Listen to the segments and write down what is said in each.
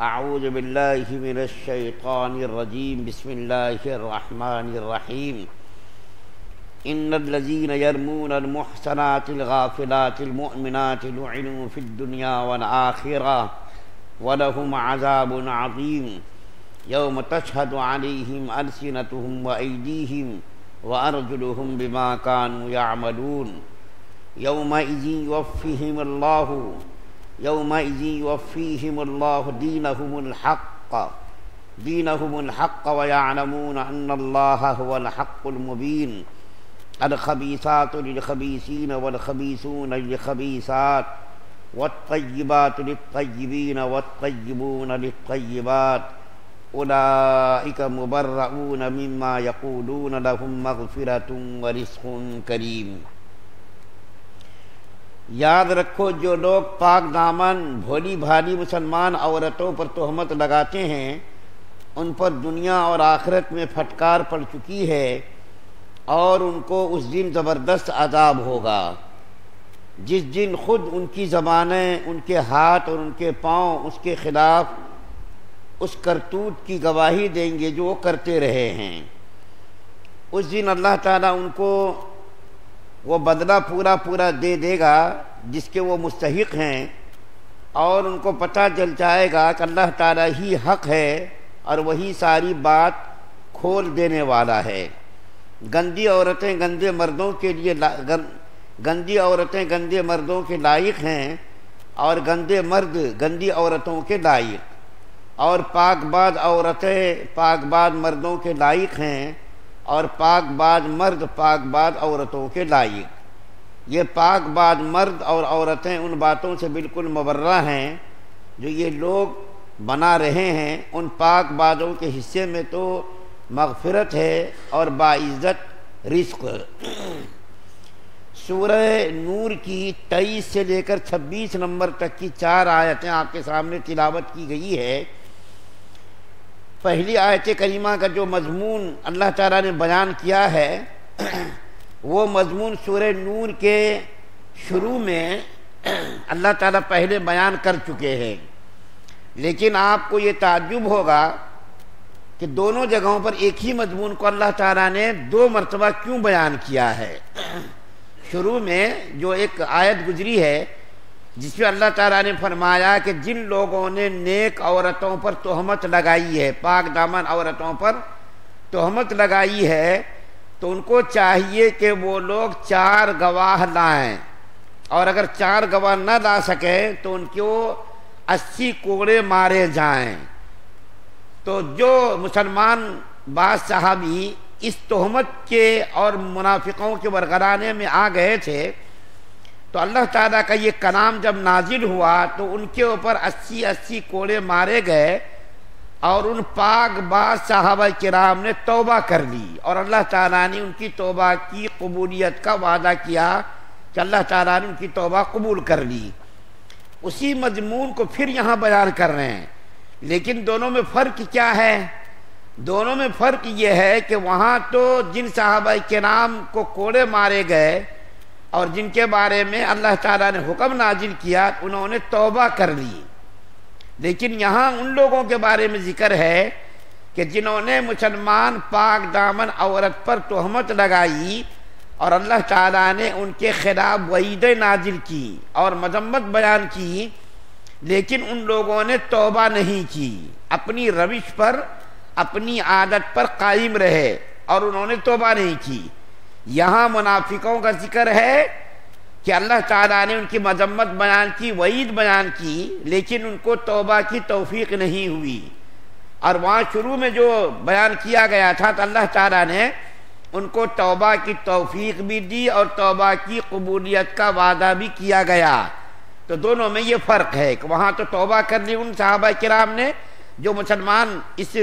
اعوذ باللہ من الشیطان الرجیم بسم اللہ الرحمن الرحیم ان الذین یرمون المحصنات الغافلات المؤمنات لعنوا فی الدنیا والآخرہ ولہم عذاب عظیم یوم تشہد علیہم السنتہم وایدیہم وارجلہم بما کانوا یعملون یومئذ یوفیہم اللہ دینہم الحق ویعلمون ان اللہ هو الحق المبین الخبیثات للخبیثین والخبیثون للخبیثات والطیبات للطیبین والطیبون للطیبات اولئک مبرؤون مما یقولون لهم مغفرۃ ورزق کریم۔ یاد رکھو، جو لوگ پاک دامن بھولی بھالی مسلمان عورتوں پر تہمت لگاتے ہیں ان پر دنیا اور آخرت میں پھٹکار پڑ چکی ہے اور ان کو اس دن زبردست عذاب ہوگا، جس دن خود ان کی زبانیں، ان کے ہاتھ اور ان کے پاؤں اس کے خلاف اس کرتوت کی گواہی دیں گے جو وہ کرتے رہے ہیں۔ اس دن اللہ تعالیٰ ان کو وہ بدلہ پورا دے دے گا جس کے وہ مستحق ہیں، اور ان کو پتہ چل جائے گا کہ اللہ تعالیٰ ہی حق ہے اور وہی ساری بات کھول دینے والا ہے۔ گندی عورتیں گندے مردوں کے لیے گندی عورتیں گندے مردوں کے لائق ہیں اور گندے مرد گندی عورتوں کے لائق، اور پاک باز عورتیں پاک باز مردوں کے لائق ہیں اور پاک باز مرد پاک باز عورتوں کے لائق۔ یہ پاک باز مرد اور عورتیں ان باتوں سے بالکل مبرہ ہیں جو یہ لوگ بنا رہے ہیں۔ ان پاک بازوں کے حصے میں تو مغفرت ہے اور باعزت رزق۔ سورہ نور کی 23 سے لے کر 26 نمبر تک کی 4 آیتیں آپ کے سامنے تلاوت کی گئی ہے۔ پہلی آیت کریمہ کا جو مضمون اللہ تعالیٰ نے بیان کیا ہے وہ مضمون سورہ نور کے شروع میں اللہ تعالیٰ پہلے بیان کر چکے ہیں، لیکن آپ کو یہ تعجب ہوگا کہ دونوں جگہوں پر ایک ہی مضمون کو اللہ تعالیٰ نے 2 مرتبہ کیوں بیان کیا ہے۔ شروع میں جو ایک آیت گزری ہے جس میں اللہ تعالیٰ نے فرمایا کہ جن لوگوں نے نیک عورتوں پر تہمت لگائی ہے، پاک دامن عورتوں پر تہمت لگائی ہے، تو ان کو چاہیے کہ وہ لوگ 4 گواہ لائیں، اور اگر 4 گواہ نہ لا سکیں تو ان کو 80 کوڑے مارے جائیں۔ تو جو مسلمان بعض صحابی اس تہمت کے اور منافقوں کے ورغلانے میں آ گئے تھے، تو اللہ تعالیٰ کا یہ کلام جب نازل ہوا تو ان کے اوپر 80 کوڑے مارے گئے، اور ان پاک باز صحابہ کرام نے توبہ کر لی، اور اللہ تعالیٰ نے ان کی توبہ کی قبولیت کا وعدہ کیا کہ اللہ تعالیٰ نے ان کی توبہ قبول کر لی۔ اسی مضمون کو پھر یہاں بیان کر رہے ہیں، لیکن دونوں میں فرق کیا ہے؟ دونوں میں فرق یہ ہے کہ وہاں تو جن صحابہ کرام کو کوڑے مارے گئے اور جن کے بارے میں اللہ تعالیٰ نے حکم نازل کیا انہوں نے توبہ کر لی، لیکن یہاں ان لوگوں کے بارے میں ذکر ہے کہ جنہوں نے مسلمان پاک دامن عورت پر تہمت لگائی اور اللہ تعالیٰ نے ان کے خلاف وعید نازل کی اور مذمت بیان کی، لیکن ان لوگوں نے توبہ نہیں کی، اپنی روش پر اپنی عادت پر قائم رہے اور انہوں نے توبہ نہیں کی۔ یہاں منافقوں کا ذکر ہے کہ اللہ تعالیٰ نے ان کی مذمت بیان کی، وعید بیان کی، لیکن ان کو توبہ کی توفیق نہیں ہوئی۔ اور وہاں شروع میں جو بیان کیا گیا تھا تو اللہ تعالیٰ نے ان کو توبہ کی توفیق بھی دی اور توبہ کی قبولیت کا وعدہ بھی کیا گیا۔ تو دونوں میں یہ فرق ہے کہ وہاں تو توبہ کر لی ان صحابہ کرام نے جو مسلمان اس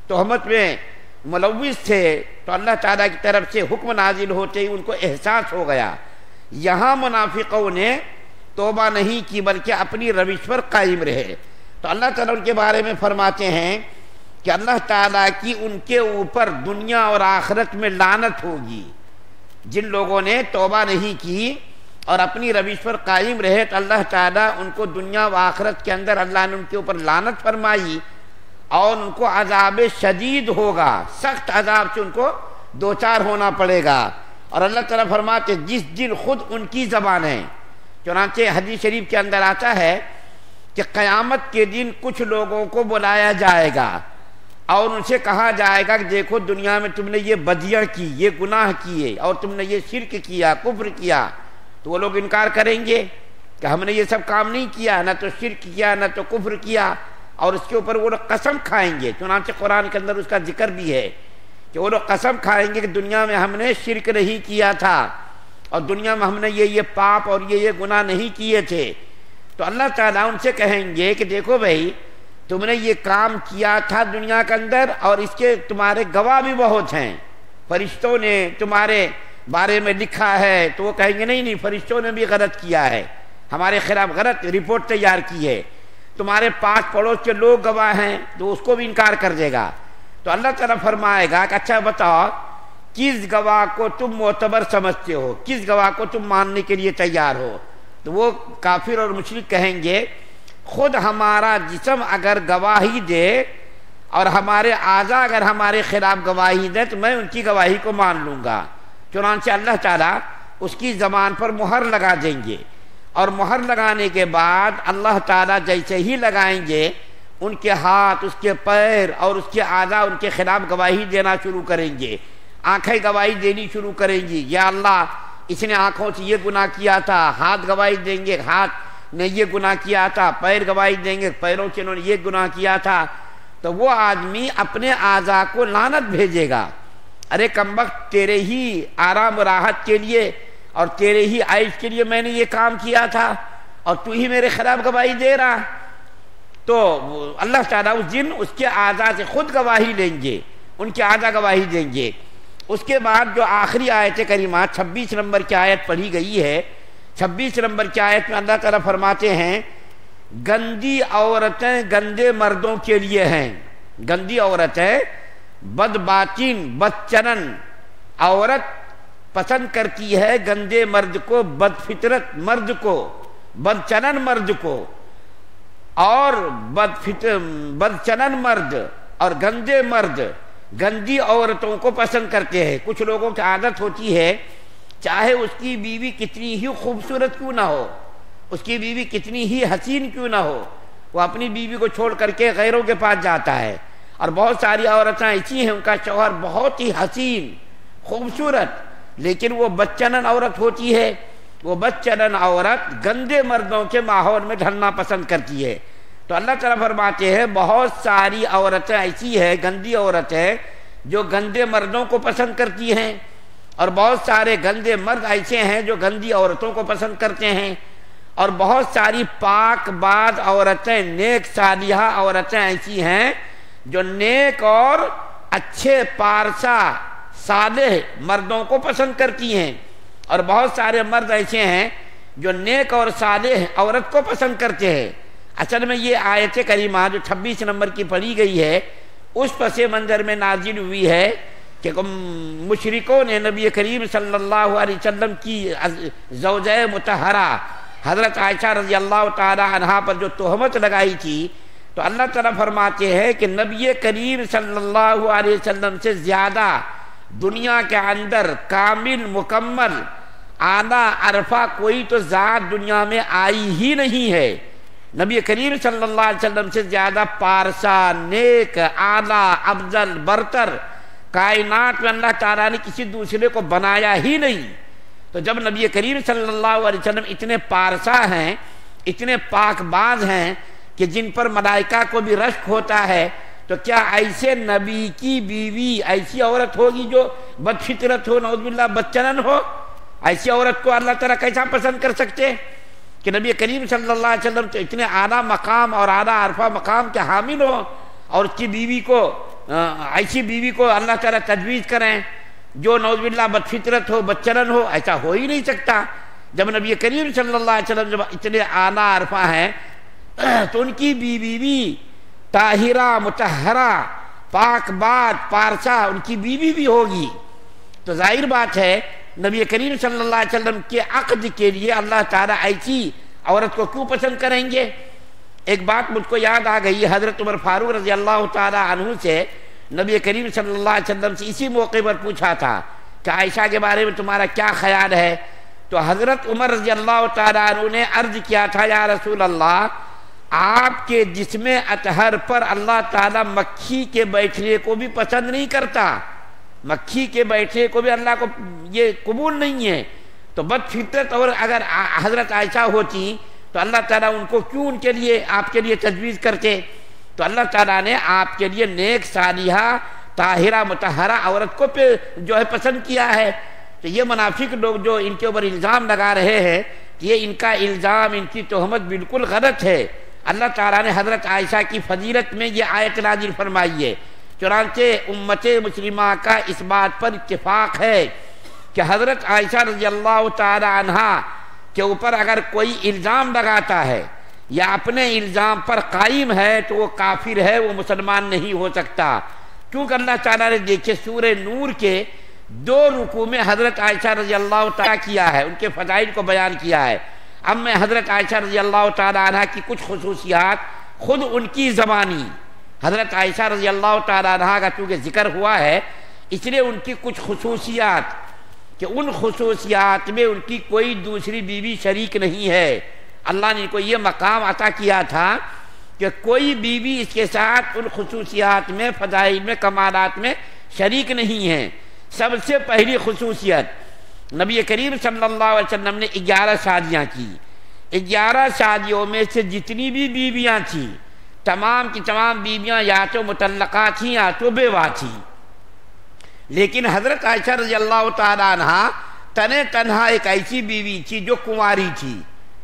تہمت میں ملوث تھے، تو اللہ تعالیٰ کی طرف سے حکم نازل ہوتے ہی ان کو احساس ہو گیا۔ یہاں منافقوں نے توبہ نہیں کی بلکہ اپنی روش پر قائم رہے، تو اللہ تعالیٰ ان کے بارے میں فرماتے ہیں کہ اللہ تعالیٰ کی ان کے اوپر دنیا اور آخرت میں لعنت ہوگی۔ جن لوگوں نے توبہ نہیں کی اور اپنی روش پر قائم رہے تو اللہ تعالیٰ ان کو دنیا و آخرت کے اندر اللہ نے ان کے اوپر لعنت فرمائی اور ان کو عذاب شدید ہوگا، سخت عذاب سے ان کو دوچار ہونا پڑے گا۔ اور اللہ تعالیٰ فرماتے جس دن خود ان کی زبان ہے، چنانچہ حدیث شریف کے اندر آتا ہے کہ قیامت کے دن کچھ لوگوں کو بلایا جائے گا اور ان سے کہا جائے گا کہ دیکھو دنیا میں تم نے یہ بدیاں کی، یہ گناہ کیے اور تم نے یہ شرک کیا، کفر کیا، تو وہ لوگ انکار کریں گے کہ ہم نے یہ سب کام نہیں کیا، نہ تو شرک کیا نہ تو کفر کیا، اور اس کے اوپر وہ لوگ قسم کھائیں گے۔ چنانچہ قرآن کے اندر اس کا ذکر بھی ہے کہ وہ لوگ قسم کھائیں گے کہ دنیا میں ہم نے شرک نہیں کیا تھا اور دنیا میں ہم نے یہ پاپ اور یہ گناہ نہیں کیے تھے۔ تو اللہ تعالیٰ ان سے کہیں گے کہ دیکھو بھائی تم نے یہ کام کیا تھا دنیا کے اندر اور اس کے تمہارے گواہ بھی بہت ہیں، فرشتوں نے تمہارے بارے میں لکھا ہے۔ تو وہ کہیں گے نہیں فرشتوں نے بھی غلط کیا ہے، ہمارے خلاف غلط رپورٹ تیار کی ہے، تمہارے پاس پڑوس کے لوگ گواہ ہیں، تو اس کو بھی انکار کر دے گا۔ تو اللہ تعالیٰ فرمائے گا کہ اچھا بتاؤ کس گواہ کو تم معتبر سمجھتے ہو، کس گواہ کو تم ماننے کے لیے تیار ہو؟ تو وہ کافر اور مشرک کہیں گے خود ہمارا جسم اگر گواہی دے اور ہمارے اعضاء اگر ہمارے خلاف گواہی دیں تو میں ان کی گواہی کو مان لوں گا۔ چنانچہ اللہ تعالیٰ اس کی زبان پر مہر لگا دیں گے، اور مہر لگانے کے بعد اللہ تعالیٰ جیسے ہی لگائیں گے ان کے ہاتھ، اس کے پیر اور اس کے اعضاء ان کے خلاف گواہی دینا شروع کریں گے، آنکھیں گواہی دینی شروع کریں گی، یا اللہ اس نے آنکھوں سے یہ گناہ کیا تھا، ہاتھ گواہی دیں گے ہاتھ نے یہ گناہ کیا تھا، پیر گواہی دیں گے پیروں سے انہوں نے یہ گناہ کیا تھا۔ تو وہ آدمی اپنے اعضاء کو لعنت بھیجے گا، ارے کمبخت تیرے ہی آرام و راحت کے لیے اور تیرے ہی عیش کے لیے میں نے یہ کام کیا تھا اور تو ہی میرے خلاف گواہی دے رہا۔ تو اللہ تعالیٰ اس دن اس کے اعضاء سے خود گواہی لیں گے، ان کے اعضاء گواہی دیں گے۔ اس کے بعد جو آخری آیت کریمہ 26 نمبر کی آیت پڑھی گئی ہے، 26 نمبر کی آیت میں اللہ تعالیٰ فرماتے ہیں گندی عورتیں گندے مردوں کے لیے ہیں، گندی عورتیں بد باطن بد چلن عورت پسند کرتی ہے گندے مرد کو، بد فطرت مرد کو، بد چلن مرد کو، اور بد چلن مرد اور گندے مرد گندی عورتوں کو پسند کرتے ہیں۔ کچھ لوگوں کی عادت ہوتی ہے چاہے اس کی بیوی کتنی ہی خوبصورت کیوں نہ ہو، اس کی بیوی کتنی ہی حسین کیوں نہ ہو، وہ اپنی بیوی کو چھوڑ کر کے غیروں کے پاس جاتا ہے۔ اور بہت ساری عورتیں ایسی ہیں ان کا شوہر بہت ہی حسین خوبصورت لیکن وہ بدچلن عورت ہوتی ہے، وہ بدچلن عورت گندے مردوں کے ماحول میں ڈھلنا پسند کرتی ہے۔ تو اللہ تعالیٰ فرماتے ہیں بہت ساری عورتیں ایسی ہیں گندی عورتیں جو گندے مردوں کو پسند کرتی ہیں، اور بہت سارے گندے مرد ایسے ہیں جو گندی عورتوں کو پسند کرتے ہیں، اور بہت ساری پاک باز عورتیں نیک صالحہ عورتیں ایسی ہیں جو نیک اور اچھے پارسا صالح مردوں کو پسند کرتی ہیں، اور بہت سارے مرد ایسے ہیں جو نیک اور صالح عورت کو پسند کرتے ہیں۔ اصل میں یہ آیت کریمہ جو 26 نمبر کی پڑھی گئی ہے اس پس منظر میں نازل ہوئی ہے کہ مشرکوں نے نبی کریم صلی اللہ علیہ وسلم کی زوجہ مطہرہ حضرت عائشہ رضی اللہ تعالی عنہا پر جو تہمت لگائی تھی، تو اللہ تعالیٰ فرماتے ہیں کہ نبی کریم صلی اللہ علیہ وسلم سے زیادہ دنیا کے اندر کامل مکمل اعلیٰ عرفہ کوئی تو ذات دنیا میں آئی ہی نہیں ہے۔ نبی کریم صلی اللہ علیہ وسلم سے زیادہ پارسا نیک اعلیٰ افضل برتر کائنات میں اللہ تعالیٰ نے کسی دوسرے کو بنایا ہی نہیں۔ تو جب نبی کریم صلی اللہ علیہ وسلم اتنے پارسا ہیں، اتنے پاک باز ہیں کہ جن پر ملائکہ کو بھی رشک ہوتا ہے، تو کیا ایسے نبی کی بیوی ایسی عورت ہوگی جو بد فطرت ہو، نعوذ باللہ بدچلن ہو؟ ایسی عورت کو اللہ تعالیٰ کیسا پسند کر سکتے کہ نبی کریم صلی اللہ علیہ وسلم تو اتنے اعلیٰ مقام اور اعلیٰ عرفہ مقام کے حامل ہو اور اس کی بیوی کو ایسی بیوی کو اللہ تعالیٰ تجویز کریں جو نعوذ باللہ بد فطرت ہو بدچلن ہو؟ ایسا ہو ہی نہیں سکتا۔ جب نبی کریم صلی اللہ علیہ وسلم جب اتنے اعلیٰ عرفہ ہیں تو ان کی بیوی بھی طاہرہ مطہرہ پاک بات پارسا ان کی بیوی بھی ہوگی۔ تو ظاہر بات ہے نبی کریم صلی اللہ علیہ وسلم کے عقد کے لیے اللہ تعالیٰ ایسی عورت کو کیوں پسند کریں گے؟ ایک بات مجھ کو یاد آ گئی، حضرت عمر فاروق رضی اللہ تعالیٰ عنہ سے نبی کریم صلی اللہ علیہ وسلم سے اسی موقع پر پوچھا تھا کہ عائشہ کے بارے میں تمہارا کیا خیال ہے؟ تو حضرت عمر رضی اللہ تعالیٰ عنہ نے عرض کیا تھا، یا رسول اللہ، آپ کے جسم اطہر پر اللہ تعالیٰ مکھی کے بیٹھنے کو بھی پسند نہیں کرتا، مکھی کے بیٹھنے کو بھی اللہ کو یہ قبول نہیں ہے، تو بد فطرت اور اگر حضرت عائشہ ہوتی تو اللہ تعالیٰ ان کو کیوں ان کے لیے آپ کے لیے تجویز کرتے؟ تو اللہ تعالیٰ نے آپ کے لیے نیک صالحہ طاہرہ مطہرہ عورت کو جو ہے پسند کیا ہے۔ تو یہ منافق لوگ جو ان کے اوپر الزام لگا رہے ہیں، یہ ان کا الزام، ان کی تہمت بالکل غلط ہے۔ اللہ تعالیٰ نے حضرت عائشہ کی فضیلت میں یہ آیت نازل فرمائی ہے، چنانچہ امت مسلمہ کا اس بات پر اتفاق ہے کہ حضرت عائشہ رضی اللہ تعالی عنہا کے اوپر اگر کوئی الزام لگاتا ہے یا اپنے الزام پر قائم ہے تو وہ کافر ہے، وہ مسلمان نہیں ہو سکتا، کیونکہ اللہ تعالیٰ نے دیکھے سورہ نور کے 2 رکوع میں حضرت عائشہ رضی اللہ تعالیٰ کیا ہے، ان کے فضائل کو بیان کیا ہے۔ اب میں حضرت عائشہ رضی اللہ تعالیٰ عنہ کی کچھ خصوصیات خود ان کی زبانی، حضرت عائشہ رضی اللہ تعالیٰ عنہ کا چونکہ ذکر ہوا ہے اس لیے ان کی کچھ خصوصیات، کہ ان خصوصیات میں ان کی کوئی دوسری بیوی شریک نہیں ہے۔ اللہ نے ان کو یہ مقام عطا کیا تھا کہ کوئی بیوی اس کے ساتھ ان خصوصیات میں، فضائل میں، کمالات میں شریک نہیں ہے۔ سب سے پہلی خصوصیت، نبی کریم صلی اللہ علیہ وسلم نے 11 شادیاں کی، 11 شادیوں میں سے جتنی بھی بیویاں تھیں تمام کی تمام بیویاں یا تو مطلقہ تھیں یا تو بیوہ تھیں، لیکن حضرت عائشہ رضی اللہ تعالیٰ عنہا تنہا ایک ایسی بیوی تھی جو کنواری تھی۔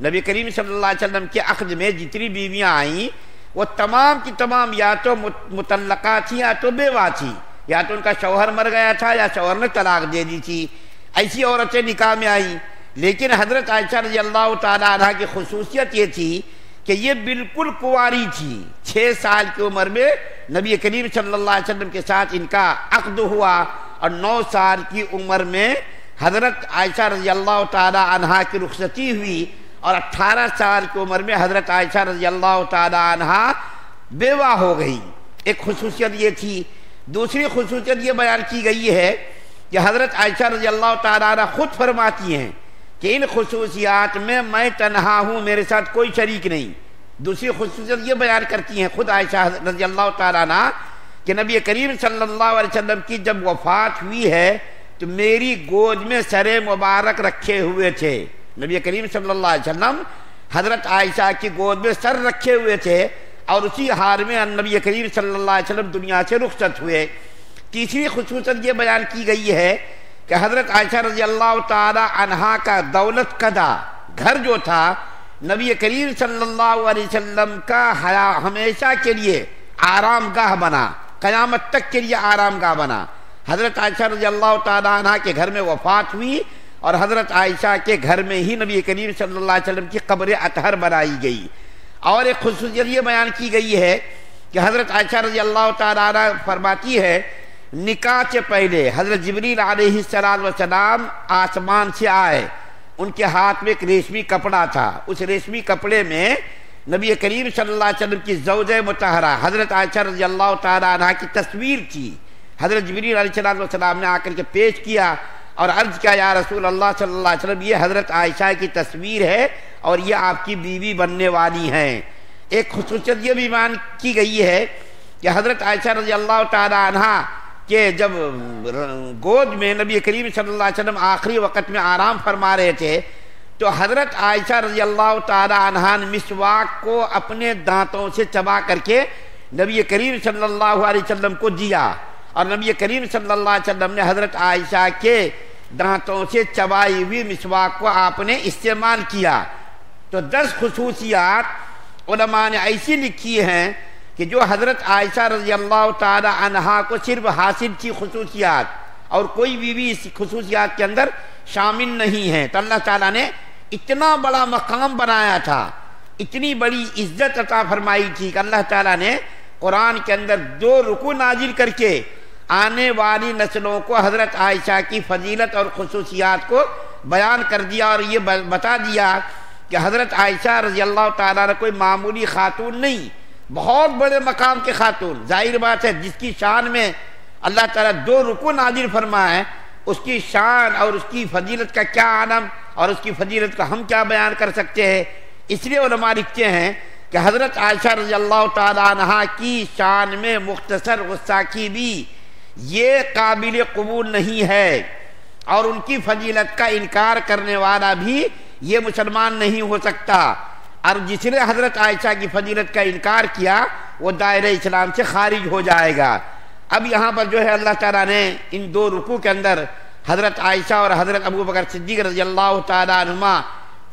نبی کریم صلی اللہ علیہ وسلم کے عقد میں جتنی بیویاں آئیں وہ تمام کی تمام یا تو مطلقہ تھیں یا تو بیوہ تھیں، یا تو ان کا شوہر مر گیا تھا یا شوہر نے طلاق دے دی تھی، ایسی عورتیں نکاح میں آئیں۔ لیکن حضرت عائشہ رضی اللہ تعالیٰ عنہ کی خصوصیت یہ تھی کہ یہ بالکل کنواری تھی، 6 سال کی عمر میں نبی کریم صلی اللہ علیہ وسلم کے ساتھ ان کا عقد ہوا، اور 9 سال کی عمر میں حضرت عائشہ رضی اللہ تعالیٰ عنہ کی رخصتی ہوئی، اور 18 سال کی عمر میں حضرت عائشہ رضی اللہ تعالیٰ عنہ بیوہ ہو گئی۔ ایک خصوصیت یہ تھی۔ دوسری خصوصیت یہ بیان کی گئی ہے کہ حضرت عائشہ رضی اللہ تعالیٰ عنہ خود فرماتی ہیں کہ ان خصوصیات میں تنہا ہوں، میرے ساتھ کوئی شریک نہیں۔ دوسری خصوصیت یہ بیان کرتی ہیں خود عائشہ رضی اللہ تعالیٰ عنہ کہ نبی کریم صلی اللہ علیہ وسلم کی جب وفات ہوئی ہے تو میری گود میں سر مبارک رکھے ہوئے تھے۔ نبی کریم صلی اللہ علیہ وسلم حضرت عائشہ کی گود میں سر رکھے ہوئے تھے، اور اسی حال میں نبی کریم صلی اللہ علیہ وسلم دنیا سے رخصت ہوئے۔ تیسری خصوصیت یہ بیان کی گئی ہے کہ حضرت عائشہ رضی اللہ تعالی عنہا کا دولت قدا گھر جو تھا نبی کریم صلی اللہ علیہ وسلم کا ہمیشہ کے لیے آرام گاہ بنا، قیامت تک کے لیے آرام گاہ بنا۔ حضرت عائشہ رضی اللہ تعالی عنہا کے گھر میں وفات ہوئی، اور حضرت عائشہ کے گھر میں ہی نبی کریم صلی اللہ علیہ وسلم کی قبر اطہر بنائی گئی۔ اور ایک خصوصیت یہ بیان کی گئی ہے کہ حضرت عائشہ رضی اللہ تعالی عنہ فرماتی ہے نکاح سے پہلے حضرت جبریل علیہ السلام آسمان سے آئے، ان کے ہاتھ میں ایک ریشمی کپڑا تھا، اس ریشمی کپڑے میں نبی کریم صلی اللہ علیہ وسلم کی زوجہ مطہرہ حضرت عائشہ رضی اللہ تعالی عنہ کی تصویر تھی۔ حضرت جبریل علیہ السلام نے آ کر کے پیش کیا اور عرض کیا، یا رسول اللہ صلی اللہ علیہ وسلم، یہ حضرت عائشہ کی تصویر ہے اور یہ آپ کی بیوی بننے والی ہیں۔ ایک خصوصیت یہ بھی بیان کی گئی ہے کہ حضرت عائشہ رضی اللہ تعالی عنہ کہ جب گود میں نبی کریم صلی اللہ علیہ وسلم آخری وقت میں آرام فرما رہے تھے تو حضرت عائشہ رضی اللہ تعالی عنہ نے مسواک کو اپنے دانتوں سے چبا کر کے نبی کریم صلی اللہ علیہ وسلم کو دیا، اور نبی کریم صلی اللہ علیہ وسلم نے حضرت عائشہ کے دانتوں سے چبائی ہوئی مسواک کو آپ نے استعمال کیا۔ تو 10 خصوصیات علماء نے ایسی لکھی ہیں کہ جو حضرت عائشہ رضی اللہ تعالی عنہا کو صرف حاصل تھی خصوصیات، اور کوئی بیوی اس خصوصیات کے اندر شامل نہیں ہے۔ تو اللہ تعالیٰ نے اتنا بڑا مقام بنایا تھا، اتنی بڑی عزت عطا فرمائی تھی کہ اللہ تعالیٰ نے قرآن کے اندر 2 رکوع نازل کر کے آنے والی نسلوں کو حضرت عائشہ کی فضیلت اور خصوصیات کو بیان کر دیا، اور یہ بتا دیا کہ حضرت عائشہ رضی اللہ تعالیٰ عنہ کوئی معمولی خاتون نہیں، بہت بڑے مقام کے خاتون۔ ظاہر بات ہے جس کی شان میں اللہ تعالیٰ 2 رکوع نازل فرمایا ہے، اس کی شان اور اس کی فضیلت کا کیا عالم، اور اس کی فضیلت کا ہم کیا بیان کر سکتے ہیں۔ اس لیے علماء لکھتے ہیں کہ حضرت عائشہ رضی اللہ تعالیٰ عنہ کی شان میں مختصر گستاخی بھی یہ قابل قبول نہیں ہے، اور ان کی فضیلت کا انکار کرنے والا بھی یہ مسلمان نہیں ہو سکتا، اور جس نے حضرت عائشہ کی فضیلت کا انکار کیا وہ دائرہ اسلام سے خارج ہو جائے گا۔ اب یہاں پر جو ہے اللہ تعالیٰ نے ان 2 رکوع کے اندر حضرت عائشہ اور حضرت ابو بکر صدیق رضی اللہ تعالیٰ عنہما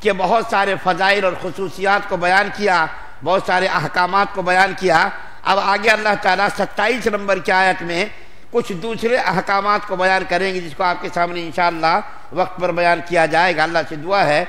کے بہت سارے فضائل اور خصوصیات کو بیان کیا، بہت سارے احکامات کو بیان کیا۔ اب آگے اللہ تعالیٰ 27 نمبر کی آیت میں کچھ دوسرے احکامات کو بیان کریں گے، جس کو آپ کے سامنے انشاءاللہ وقت پر بیان کیا جائے گا۔ اللہ سے دعا ہے